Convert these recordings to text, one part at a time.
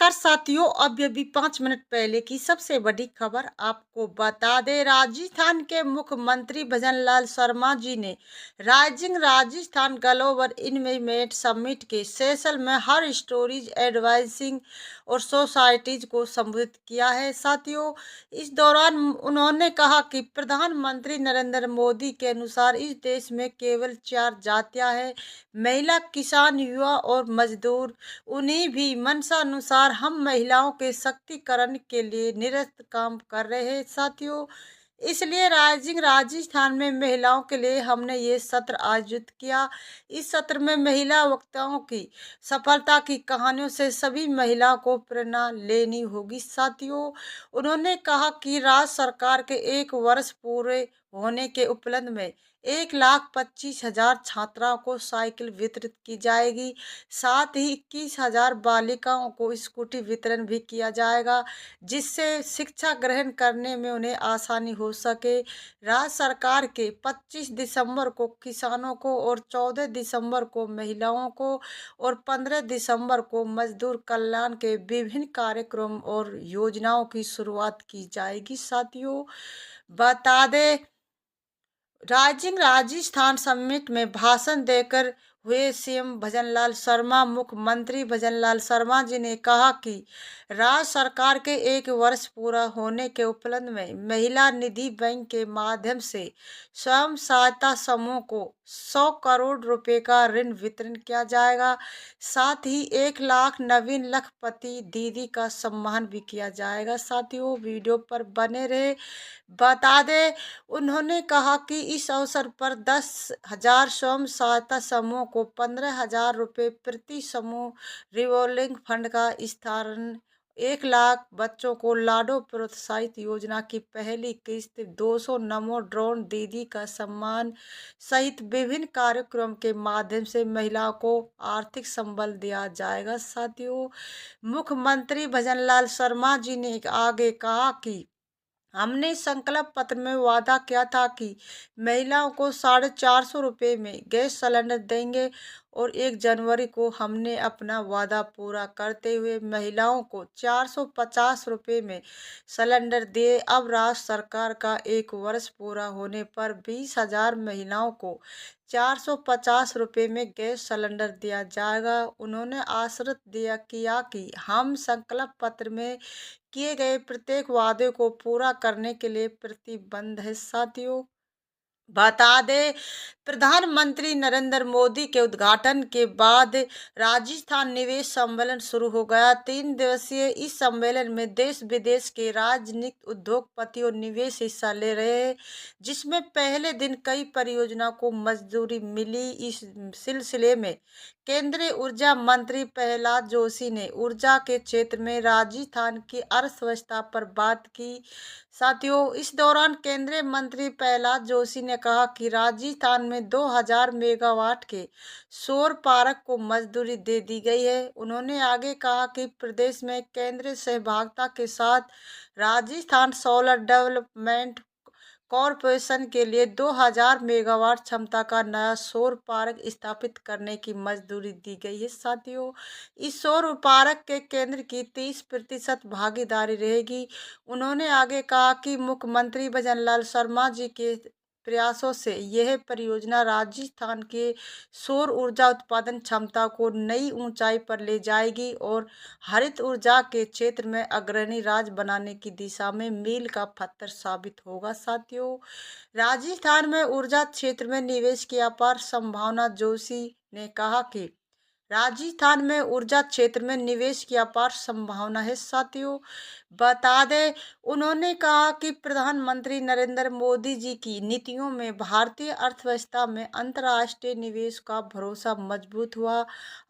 नमस्कार साथियों, अब अभी 5 मिनट पहले की सबसे बड़ी खबर आपको बता दें। राजस्थान के मुख्यमंत्री भजनलाल शर्मा जी ने rising Rajasthan global investment summit के सेशन में हर स्टोरीज एडवाइजिंग और सोसाइटीज को संबोधित किया है। साथियों, इस दौरान उन्होंने कहा कि प्रधानमंत्री नरेंद्र मोदी के अनुसार इस देश में केवल 4 जातियां हैं: महिला, किसान, युवा और मजदूर। उन्हीं भी मंशा अनुसार हम महिलाओं के सशक्तिकरण के लिए निरंतर काम कर रहे हैं। साथियों, इसलिए राइजिंग राजस्थान में महिलाओं के लिए हमने ये सत्र आयोजित किया। इस सत्र में महिला वक्ताओं की सफलता की कहानियों से सभी महिलाओं को प्रेरणा लेनी होगी। साथियों, उन्होंने कहा कि राज्य सरकार के 1 वर्ष पूरे होने के उपलक्ष्य में 1,25,000 छात्राओं को साइकिल वितरित की जाएगी। साथ ही 21,000 बालिकाओं को स्कूटी वितरण भी किया जाएगा, जिससे शिक्षा ग्रहण करने में उन्हें आसानी हो सके। राज्य सरकार के 25 दिसंबर को किसानों को और 14 दिसंबर को महिलाओं को और 15 दिसंबर को मजदूर कल्याण के विभिन्न कार्यक्रम और योजनाओं की शुरुआत की जाएगी। साथियों, बता दें, राइजिंग राजस्थान समिट में भाषण देकर हुए सीएम भजनलाल शर्मा मुख्यमंत्री भजनलाल शर्मा जी ने कहा कि राज्य सरकार के 1 वर्ष पूरा होने के उपलक्ष्य में महिला निधि बैंक के माध्यम से स्वयं सहायता समूह को 100 करोड़ रुपए का ऋण वितरण किया जाएगा। साथ ही 1 लाख नवीन लखपति दीदी का सम्मान भी किया जाएगा। साथियों, वीडियो पर बने रहे। बता दें, उन्होंने कहा कि इस अवसर पर 10,000 स्वयं सहायता समूह को 15,000 रुपये प्रति समूह रिवॉल्विंग फंड का स्थानांतरण, 1 लाख बच्चों को लाडो प्रोत्साहित योजना की पहली किस्त, 200 नमो ड्रोन दीदी का सम्मान सहित विभिन्न कार्यक्रम के माध्यम से महिलाओं को आर्थिक संबल दिया जाएगा। साथियों, मुख्यमंत्री भजनलाल शर्मा जी ने आगे कहा कि हमने संकल्प पत्र में वादा किया था कि महिलाओं को 450 रुपये में गैस सिलेंडर देंगे और 1 जनवरी को हमने अपना वादा पूरा करते हुए महिलाओं को 450 रुपये में सिलेंडर दिए। अब राज्य सरकार का 1 वर्ष पूरा होने पर 20,000 महिलाओं को 450 रुपये में गैस सिलेंडर दिया जाएगा। उन्होंने आश्वस्त किया कि हम संकल्प पत्र में किए गए प्रत्येक वादे को पूरा करने के लिए प्रतिबद्ध है। साथियों, बता दें, प्रधानमंत्री नरेंद्र मोदी के उद्घाटन के बाद राजस्थान निवेश सम्मेलन शुरू हो गया। 3 दिवसीय इस सम्मेलन में देश विदेश के राजनीतिक उद्योगपति और निवेश हिस्सा ले रहे हैं, जिसमें पहले दिन कई परियोजनाओं को मंजूरी मिली। इस सिलसिले में केंद्रीय ऊर्जा मंत्री प्रहलाद जोशी ने ऊर्जा के क्षेत्र में राजस्थान की अर्थव्यवस्था पर बात की। साथियों, इस दौरान केंद्रीय मंत्री प्रहलाद जोशी ने कहा कि राजस्थान में 2,000 मेगावाट के सौर पार्क को मंजूरी दे दी गई है। उन्होंने आगे कहा कि प्रदेश में केंद्रीय सहभागिता के साथ राजस्थान सोलर डेवलपमेंट कॉरपोरेशन के लिए 2,000 मेगावाट क्षमता का नया सौर पार्क स्थापित करने की मंजूरी दी गई है। साथियों, इस सौर पार्क के केंद्र की 30% भागीदारी रहेगी। उन्होंने आगे कहा कि मुख्यमंत्री भजनलाल शर्मा जी के प्रयासों से यह परियोजना राजस्थान के सौर ऊर्जा उत्पादन क्षमता को नई ऊंचाई पर ले जाएगी और हरित ऊर्जा के क्षेत्र में अग्रणी राज्य बनाने की दिशा में मील का पत्थर साबित होगा। साथियों, राजस्थान में ऊर्जा क्षेत्र में निवेश की अपार संभावना। जोशी ने कहा कि राजस्थान में ऊर्जा क्षेत्र में निवेश की अपार संभावना है। साथियों, बता दें, उन्होंने कहा कि प्रधानमंत्री नरेंद्र मोदी जी की नीतियों में भारतीय अर्थव्यवस्था में अंतर्राष्ट्रीय निवेश का भरोसा मजबूत हुआ।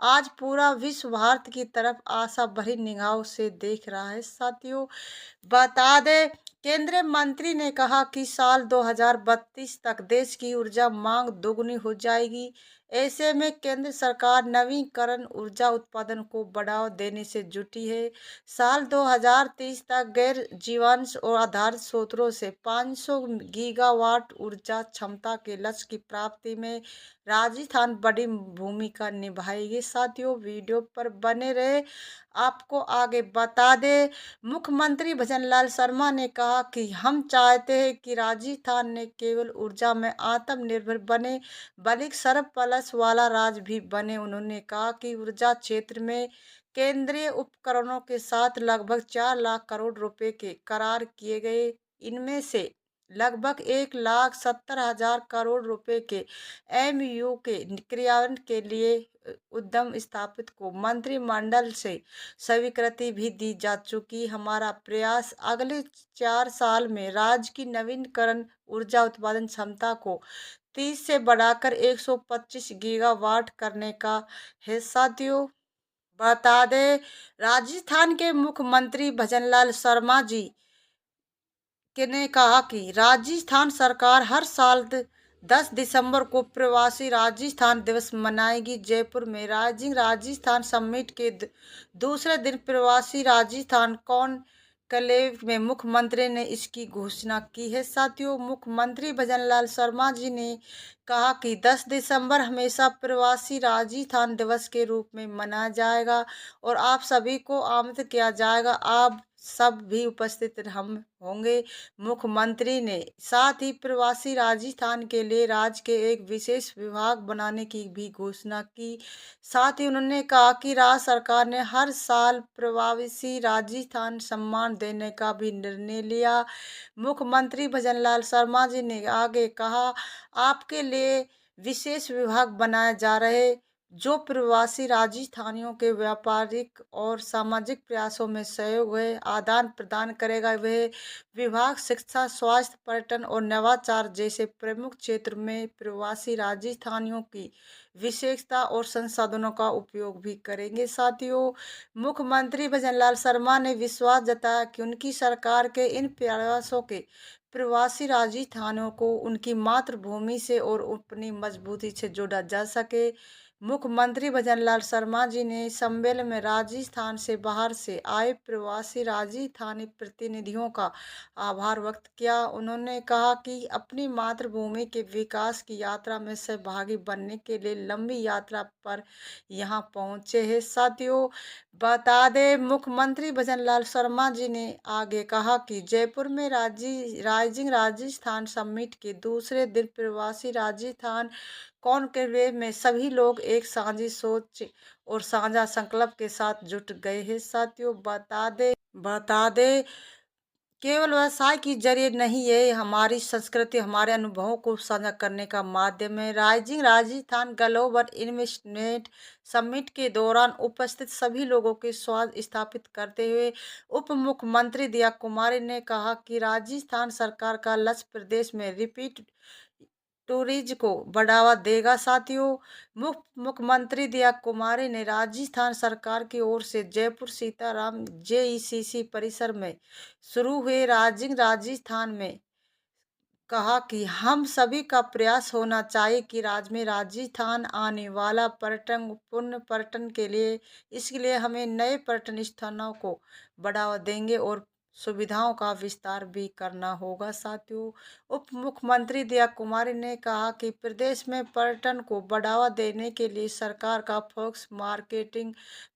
आज पूरा विश्व भारत की तरफ आशा भरी निगाहों से देख रहा है। साथियों, बता दें, केंद्रीय मंत्री ने कहा कि साल 2032 तक देश की ऊर्जा मांग दोगुनी हो जाएगी। ऐसे में केंद्र सरकार नवीकरण ऊर्जा उत्पादन को बढ़ावा देने से जुटी है। साल 2030 तक गैर जीवाश्म और आधारित स्रोतों से 500 गीगावाट ऊर्जा क्षमता के लक्ष्य की प्राप्ति में राजस्थान बड़ी भूमिका निभाएगी। साथियों, वीडियो पर बने रहे। आपको आगे बता दें, मुख्यमंत्री भजनलाल शर्मा ने कहा कि हम चाहते हैं कि राजस्थान ने केवल ऊर्जा में आत्मनिर्भर बने बल्कि सरप्लस वाला राज्य भी बने। उन्होंने कहा कि ऊर्जा क्षेत्र में केंद्रीय उपकरणों के साथ लगभग 4 लाख करोड़ रुपए के करार किए गए। इनमें से लगभग 1,70,000 करोड़ रुपए के एमयू के क्रियान्वयन के लिए उद्यम स्थापित को मंत्रिमंडल से स्वीकृति भी दी जा चुकी। हमारा प्रयास अगले 4 साल में राज्य की नवीकरण ऊर्जा उत्पादन क्षमता को 30 से बढ़ाकर 125 गीगावाट करने का है। साथियों, बता दें, राजस्थान के मुख्यमंत्री भजनलाल शर्मा जी ने कहा कि राजस्थान सरकार हर साल 10 दिसंबर को प्रवासी राजस्थान दिवस मनाएगी। जयपुर में राइजिंग राजस्थान समिट के दूसरे दिन प्रवासी राजस्थान कॉन्क्लेव में मुख्यमंत्री ने इसकी घोषणा की है। साथियों, मुख्यमंत्री भजनलाल शर्मा जी ने कहा कि 10 दिसंबर हमेशा प्रवासी राजस्थान दिवस के रूप में मनाया जाएगा और आप सभी को आमंत्रित किया जाएगा। आप सब भी उपस्थित हम होंगे। मुख्यमंत्री ने साथ ही प्रवासी राजस्थान के लिए राज्य के एक विशेष विभाग बनाने की भी घोषणा की। साथ ही उन्होंने कहा कि राज्य सरकार ने हर साल प्रवासी राजस्थान सम्मान देने का भी निर्णय लिया। मुख्यमंत्री भजनलाल शर्मा जी ने आगे कहा, आपके लिए विशेष विभाग बनाए जा रहे जो प्रवासी राजस्थानियों के व्यापारिक और सामाजिक प्रयासों में सहयोग है आदान प्रदान करेगा। वह विभाग शिक्षा, स्वास्थ्य, पर्यटन और नवाचार जैसे प्रमुख क्षेत्र में प्रवासी राजस्थानियों की विशेषता और संसाधनों का उपयोग भी करेंगे। साथियों, मुख्यमंत्री भजनलाल शर्मा ने विश्वास जताया कि उनकी सरकार के इन प्रयासों के प्रवासी राजस्थानियों को उनकी मातृभूमि से और अपनी मजबूती से जोड़ा जा सके। मुख्यमंत्री भजनलाल शर्मा जी ने सम्मेलन में राजस्थान से बाहर से आए प्रवासी राजस्थानी प्रतिनिधियों का आभार व्यक्त किया। उन्होंने कहा कि अपनी मातृभूमि के विकास की यात्रा में सहभागी बनने के लिए लंबी यात्रा पर यहाँ पहुँचे हैं। साथियों, बता दें, मुख्यमंत्री भजनलाल शर्मा जी ने आगे कहा कि जयपुर में राइजिंग राजस्थान समिट के दूसरे दिन प्रवासी राजस्थान कॉन्क्लेव में सभी लोग एक साझी सोच और साझा संकल्प के साथ जुट गए हैं। साथियों, बता दे केवल व्यवसाय के जरिए नहीं, ये हमारी संस्कृति, हमारे अनुभवों को साझा करने का माध्यम है। Rising Rajasthan global investment summit के दौरान उपस्थित सभी लोगों के स्वागत स्थापित करते हुए उप मुख्यमंत्री दिया कुमारी ने कहा कि राजस्थान सरकार का लक्ष्य प्रदेश में रिपीट टूरिज्म को बढ़ावा देगा। साथियों, मुख्यमंत्री दिया कुमारी ने राजस्थान सरकार की ओर से जयपुर सीताराम जेईसीसी परिसर में शुरू हुए राइजिंग राजस्थान में कहा कि हम सभी का प्रयास होना चाहिए कि राज्य में राजस्थान आने वाला पर्यटन पुण्य पर्यटन के लिए, इसके लिए हमें नए पर्यटन स्थानों को बढ़ावा देंगे और सुविधाओं का विस्तार भी करना होगा। साथियों, उप मुख्यमंत्री दिया कुमारी ने कहा कि प्रदेश में पर्यटन को बढ़ावा देने के लिए सरकार का फोकस मार्केटिंग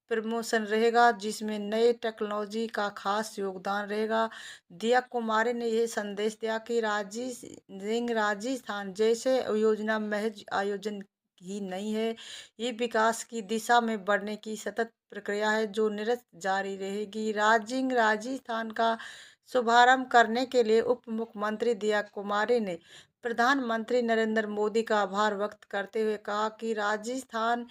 प्रमोशन रहेगा, जिसमें नए टेक्नोलॉजी का खास योगदान रहेगा। दिया कुमारी ने यह संदेश दिया कि राजस्थान जैसे योजना महज आयोजन ही नहीं है, ये विकास की दिशा में बढ़ने की सतत प्रक्रिया है जो निरंतर जारी रहेगी। राइजिंग राजस्थान का शुभारंभ करने के लिए उप मुख्यमंत्री दिया कुमारी ने प्रधानमंत्री नरेंद्र मोदी का आभार व्यक्त करते हुए कहा कि राजस्थान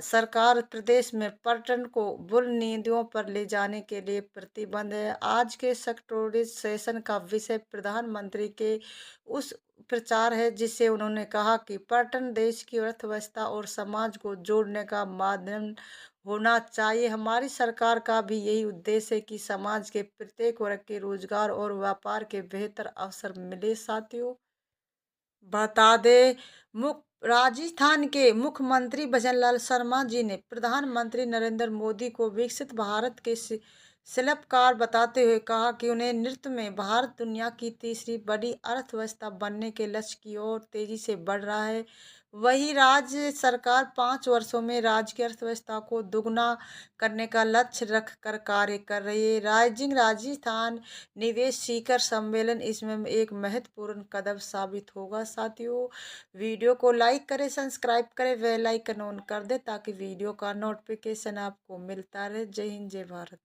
सरकार प्रदेश में पर्यटन को बुलंदियों पर ले जाने के लिए प्रतिबद्ध है। आज के सेक्टोरल सेशन का विषय प्रधानमंत्री के उस प्रचार है जिससे उन्होंने कहा कि पर्यटन देश की अर्थव्यवस्था और समाज को जोड़ने का माध्यम होना चाहिए। हमारी सरकार का भी यही उद्देश्य है कि समाज के प्रत्येक वर्ग के रोजगार और व्यापार के बेहतर अवसर मिले। साथियों, बता दे राजस्थान के मुख्यमंत्री भजनलाल शर्मा जी ने प्रधानमंत्री नरेंद्र मोदी को विकसित भारत के शिल्पकार बताते हुए कहा कि उन्हें नृत्य में भारत दुनिया की तीसरी बड़ी अर्थव्यवस्था बनने के लक्ष्य की ओर तेजी से बढ़ रहा है। वही राज्य सरकार 5 वर्षों में राज्य की अर्थव्यवस्था को दुगना करने का लक्ष्य रखकर कार्य कर रही है। राइजिंग राजस्थान निवेश शिखर सम्मेलन इसमें एक महत्वपूर्ण कदम साबित होगा। साथियों, वीडियो को लाइक करें, सब्सक्राइब करें, बेल आइकन ऑन कर दें ताकि वीडियो का नोटिफिकेशन आपको मिलता रहे। जय हिंद, जय भारत।